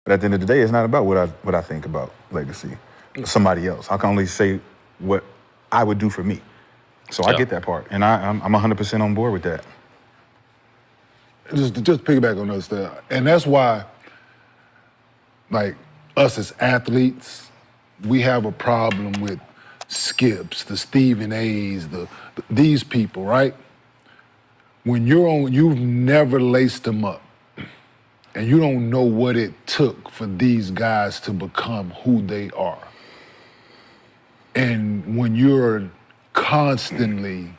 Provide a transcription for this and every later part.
But at the end of the day, it's not about what I think about legacy. Somebody else. I can only say what I would do for me. So I get that part, and I'm 100% on board with that. Just piggyback on us there, and that's why, like us as athletes, we have a problem with Skips, the Stephen A's, these people, right? When you've never laced them up, and you don't know what it took for these guys to become who they are. And when you're constantly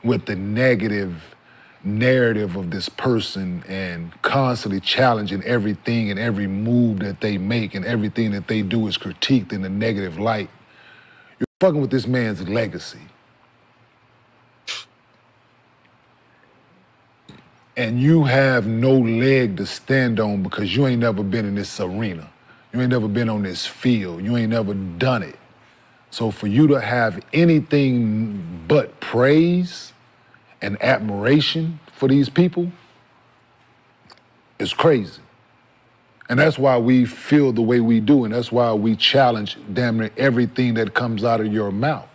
with the negative narrative of this person and constantly challenging everything and every move that they make and everything that they do is critiqued in a negative light, you're fucking with this man's legacy. And you have no leg to stand on because you ain't never been in this arena. You ain't never been on this field. You ain't never done it. So for you to have anything but praise and admiration for these people is crazy. And that's why we feel the way we do, and that's why we challenge damn near everything that comes out of your mouth.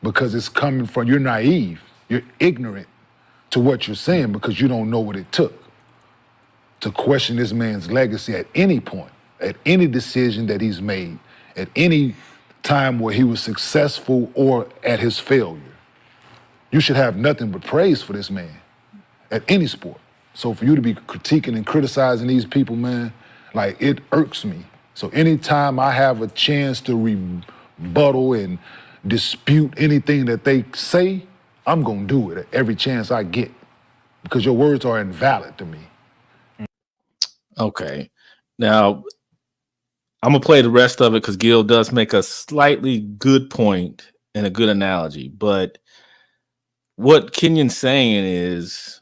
Because it's coming from, you're naive, you're ignorant to what you're saying because you don't know what it took to question this man's legacy at any point, at any decision that he's made, at any time where he was successful or at his failure. You should have nothing but praise for this man at any sport. So for you to be critiquing and criticizing these people, man, like it irks me. So anytime I have a chance to rebuttal and dispute anything that they say, I'm gonna do it at every chance I get because your words are invalid to me. Okay. Now, I'm going to play the rest of it because Gil does make a slightly good point and a good analogy. But what Kenyon's saying is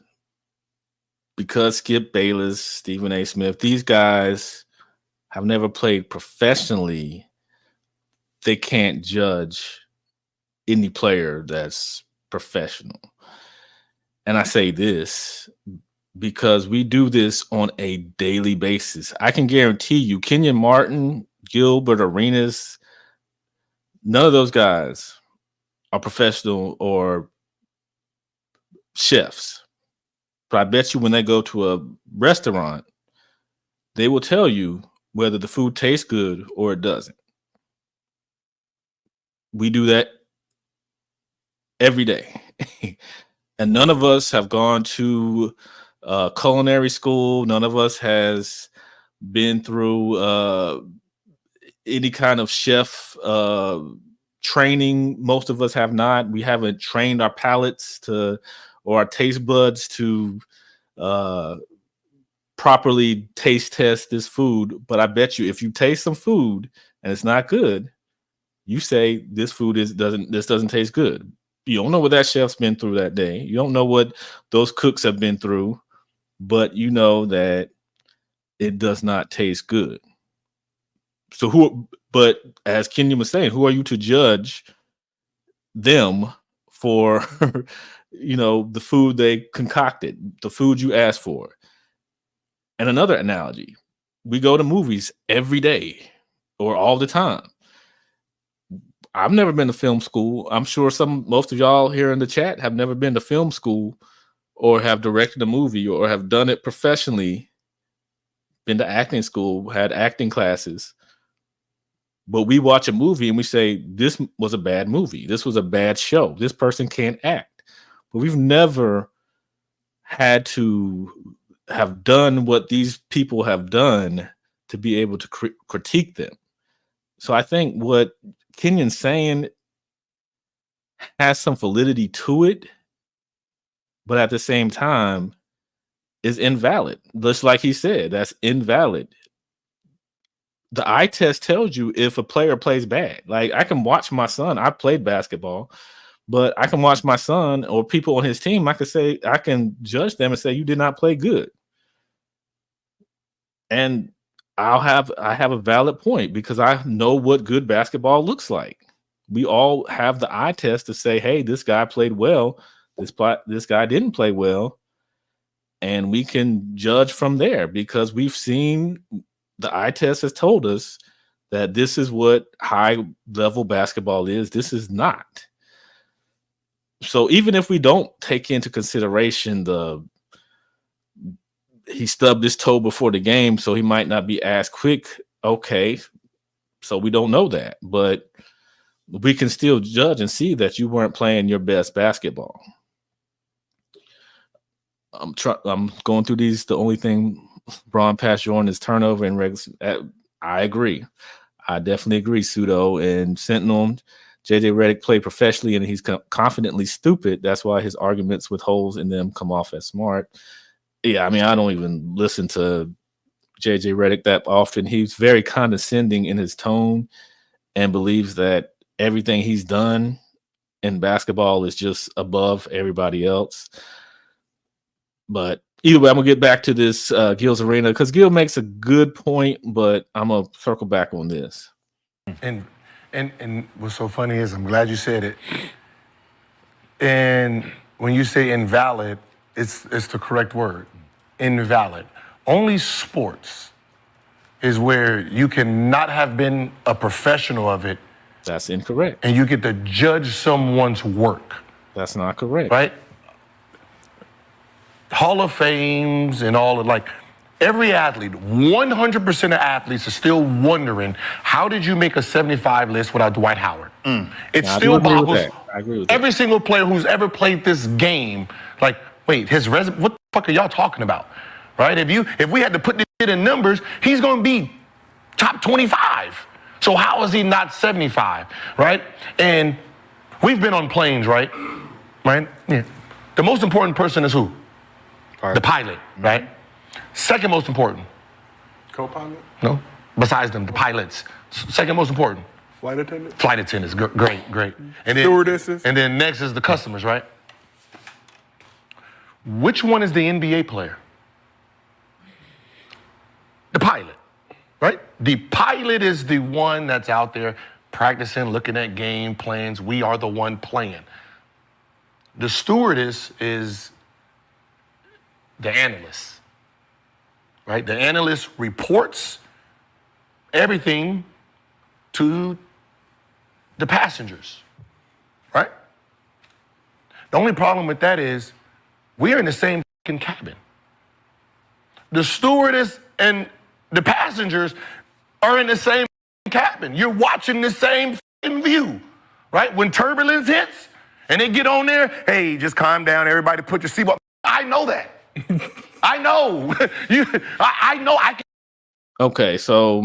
because Skip Bayless, Stephen A. Smith, these guys have never played professionally, they can't judge any player that's professional. And I say this because we do this on a daily basis. I can guarantee you, Kenyon Martin, Gilbert Arenas, none of those guys are professional or chefs. But I bet you when they go to a restaurant, they will tell you whether the food tastes good or it doesn't. We do that every day. And none of us have gone to culinary school. None of us has been through any kind of chef training. Most of us have not. We haven't trained our palates to or our taste buds to properly taste test this food. But I bet you if you taste some food and it's not good, you say this food doesn't taste good. You don't know what that chef's been through that day. You don't know what those cooks have been through, but you know that it does not taste good. So but as Kenyon was saying, who are you to judge them for, the food they concocted, the food you asked for? And another analogy, we go to movies every day or all the time. I've never been to film school. I'm sure most of y'all here in the chat have never been to film school or have directed a movie or have done it professionally, been to acting school, had acting classes. But we watch a movie and we say, this was a bad movie. This was a bad show. This person can't act. But we've never had to have done what these people have done to be able to critique them. So I think what Kenyon's saying has some validity to it, but at the same time is invalid. Just like he said, that's invalid. The eye test tells you if a player plays bad. Like I can watch my son. I played basketball, but I can watch my son or people on his team. I can judge them and say, you did not play good. And I have a valid point because I know what good basketball looks like. We all have the eye test to say, hey, this guy played well. This guy didn't play well. and we can judge from there because we've seen the eye test has told us that this is what high level basketball is. This is not. So even if we don't take into consideration he stubbed his toe before the game, so he might not be as quick. Okay, so we don't know that, but we can still judge and see that you weren't playing your best basketball. I'm going through these. The only thing Braun passed Jordan is turnover and regs. I agree. I definitely agree. Pseudo and Sentinel. JJ Redick played professionally and he's confidently stupid. That's why his arguments with holes in them come off as smart. Yeah, I mean, I don't even listen to JJ Redick that often. He's very condescending in his tone and believes that everything he's done in basketball is just above everybody else. But either way, I'm going to get back to this Gil's Arena because Gil makes a good point, but I'm going to circle back on this. And what's so funny is I'm glad you said it. And when you say invalid, it's the correct word. Invalid. Only sports is where you cannot have been a professional of it. That's incorrect. And you get to judge someone's work. That's not correct. Right? Hall of Fames and all of every athlete, 100% of athletes are still wondering, how did you make a 75 list without Dwight Howard? It still boggles I agree with that. every single player who's ever played this game. Wait, his resume, what the fuck are y'all talking about? Right? If we had to put this shit in numbers, he's gonna be top 25. So how is he not 75? Right? And we've been on planes, right? Right? Yeah. The most important person is who? The pilot, right? Second most important. Co-pilot? No. Besides them, the pilots. Second most important. Flight attendant? Flight attendants. Great. And then, Stewardesses? And then next is the customers, right? Which one is the NBA player? The pilot, right? The pilot is the one that's out there practicing, looking at game plans. We are the one playing. The stewardess is the analyst, right? The analyst reports everything to the passengers, right? The only problem with that is we are in the same fucking cabin. The stewardess and the passengers are in the same cabin. You're watching the same fucking view, right? When turbulence hits and they get on there, hey, just calm down, everybody put your seatbelt. I know that. I know. I know. Okay, so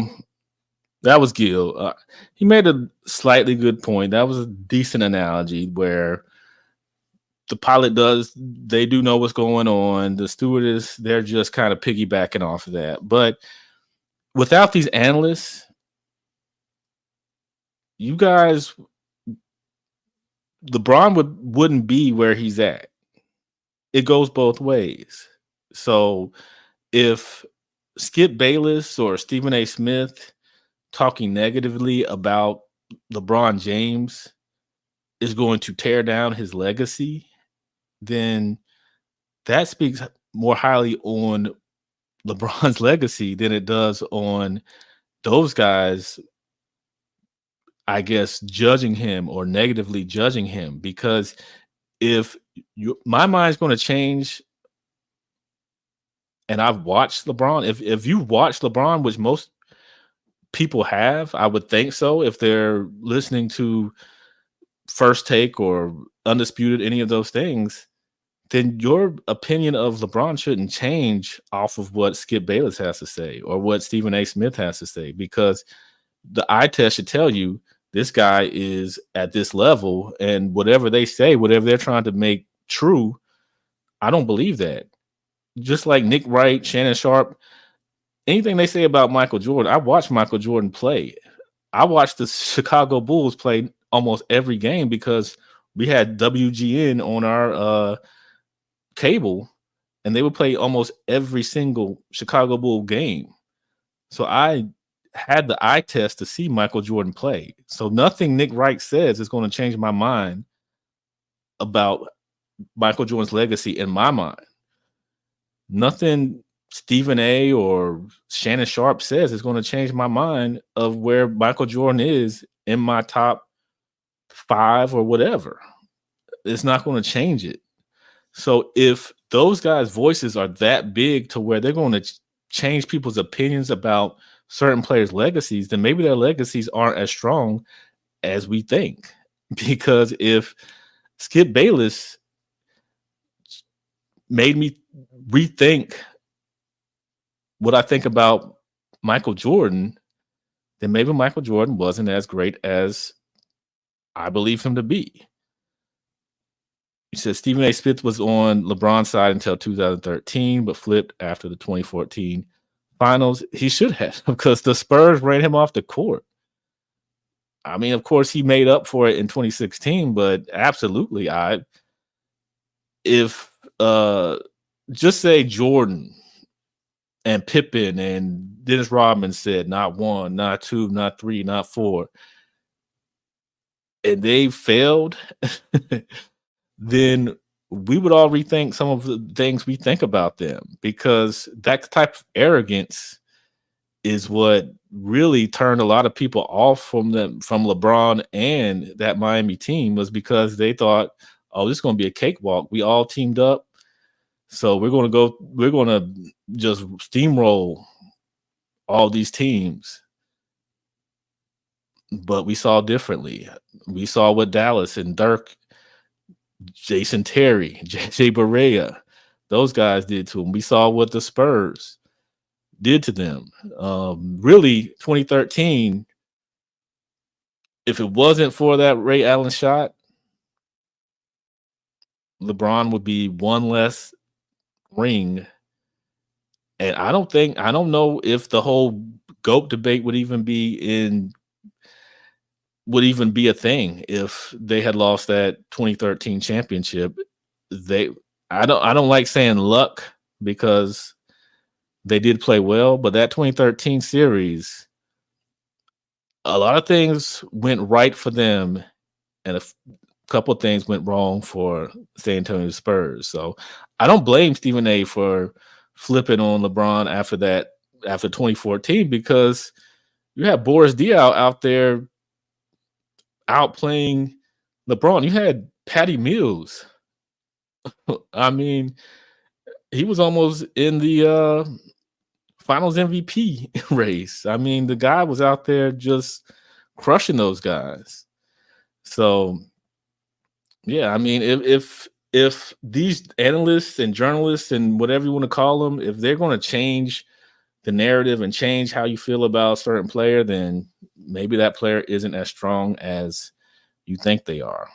that was Gil. He made a slightly good point. That was a decent analogy where the pilot they do know what's going on. The stewardess, they're just kind of piggybacking off of that. But without these analysts, you guys, LeBron wouldn't be where he's at. It goes both ways. So if Skip Bayless or Stephen A. Smith talking negatively about LeBron James is going to tear down his legacy, then that speaks more highly on LeBron's legacy than it does on those guys, I guess, judging him or negatively judging him. Because if my mind's going to change, and I've watched LeBron, if you watch LeBron, which most people have, I would think so, if they're listening to First Take or Undisputed, any of those things, then your opinion of LeBron shouldn't change off of what Skip Bayless has to say or what Stephen A. Smith has to say, because the eye test should tell you this guy is at this level, and whatever they say, whatever they're trying to make true, I don't believe that. Just like Nick Wright, Shannon Sharp, anything they say about Michael Jordan, I watched Michael Jordan play. I watched the Chicago Bulls play almost every game because we had WGN on our cable, and they would play almost every single Chicago Bull game. So I had the eye test to see Michael Jordan play. So nothing Nick Wright says is going to change my mind about Michael Jordan's legacy in my mind. nothing Stephen A. or Shannon Sharp says is going to change my mind of where Michael Jordan is in my top 5 or whatever. It's not going to change it. So if those guys' voices are that big to where they're going to change people's opinions about certain players' legacies, then maybe their legacies aren't as strong as we think. Because if Skip Bayless made me rethink what I think about Michael Jordan, then maybe Michael Jordan wasn't as great as I believe him to be. He said Stephen A. Smith was on LeBron's side until 2013, but flipped after the 2014 finals. He should have, because the Spurs ran him off the court. I mean, of course, he made up for it in 2016, but absolutely, if just say Jordan and Pippen and Dennis Rodman said not 1, not 2, not 3, not 4, and they failed, then we would all rethink some of the things we think about them, because that type of arrogance is what really turned a lot of people off from LeBron and that Miami team, was because they thought, oh, this is going to be a cakewalk. We all teamed up, so we're going to just steamroll all these teams. But we saw differently. We saw what Dallas and Dirk, Jason Terry, JJ Barea, those guys did to them. We saw what the Spurs did to them. Really, 2013, if it wasn't for that Ray Allen shot, LeBron would be one less ring. And I don't know if the whole GOAT debate would even be a thing if they had lost that 2013 championship. I don't like saying luck, because they did play well, but that 2013 series, a lot of things went right for them, and a couple of things went wrong for San Antonio Spurs. So I don't blame Stephen A. for flipping on LeBron after 2014, because you have Boris Diaw out there outplaying LeBron. You had Patty Mills. I mean, he was almost in the finals MVP race. I mean, the guy was out there just crushing those guys. So, yeah, I mean, if these analysts and journalists and whatever you want to call them, if they're going to change the narrative and change how you feel about a certain player, then maybe that player isn't as strong as you think they are.